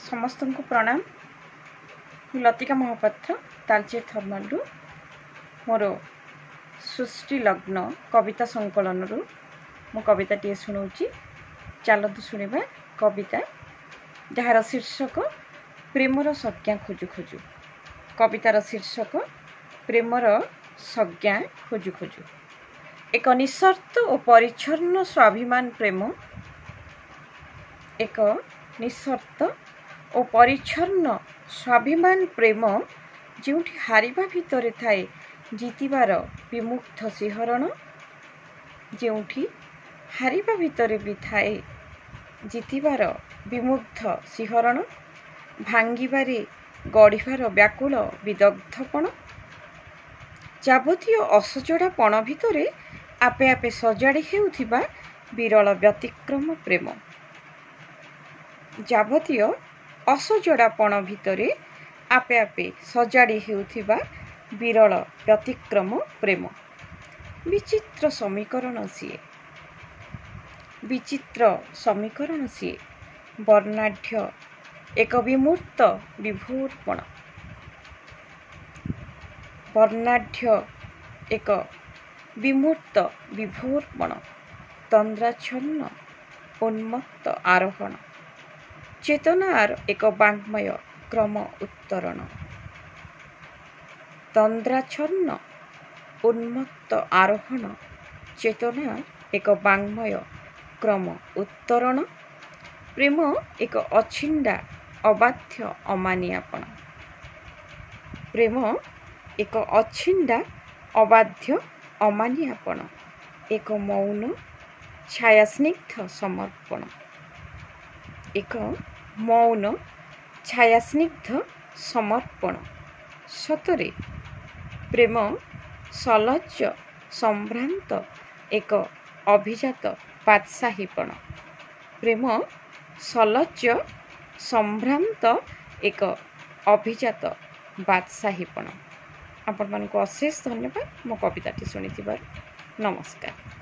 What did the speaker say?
समस्त को प्रणाम। लतिका महापात्र तालचेर थर्मालू मोर सृष्टि लग्न कविता संकलन मो कविताटी शुणाऊँगी। चलतु शुणा कविता जार शीर्षक प्रेमर संज्ञा खोजु खोजु। कवितार शीर्षक प्रेमर संज्ञा खोजु खोजु। एक निस्वार्थ और परिच्छन्न स्वाभिमान प्रेम, एक निस्वार्थ और परिच्छन्न स्वाभिमान प्रेम जोठी हारिबा भितर थाए जीतिबार विमुग्ध शिहरण, जोठी हारिबा भितर भी थाए जीतिबार विमुग्ध शिहरण, भांगिबारे गढ़िबार व्याकुल विदग्धपण, जाबतीय असजड़ापण भितर आपे आपे सजाड़ी हेउथिबा विरल व्यतिक्रम प्रेम, जाबतीय असजड़ापण भितर आपे आपे सजाड़ी हेउथिबा विरल व्यतिक्रम प्रेम। विचित्र समीकरण सीए, विचित्र समीकरण सीए, वर्णाढ्य एक विमूर्त विभोर्पण, वर्णाढ्य एक विमूर्त विभोर्पण, तंद्राच्छन्न उन्मत्त आरोहण, चेतनार एक वाङ्मय क्रम उत्तरण, तंद्राच्छन्न उन्मत्त आरोहण, चेतनार एक वाङ्मय क्रम उत्तरण, प्रेम एक अछिंडा अबाध्य अमानियापण, प्रेम एक अछिंडा अबाध्य अमानियापण, एक मौन छायास्निग्ध समर्पण, एक मौन छायास्निग्ध समर्पण। सतरे प्रेम सलज्ज संभ्रांत एक अभिजात बादशाहीपण, प्रेम सलज्ज संभ्रांत एक अभिजात बादशाहीपण। आपण मानक अशेष धन्यवाद मो कविताटी शुणी। नमस्कार।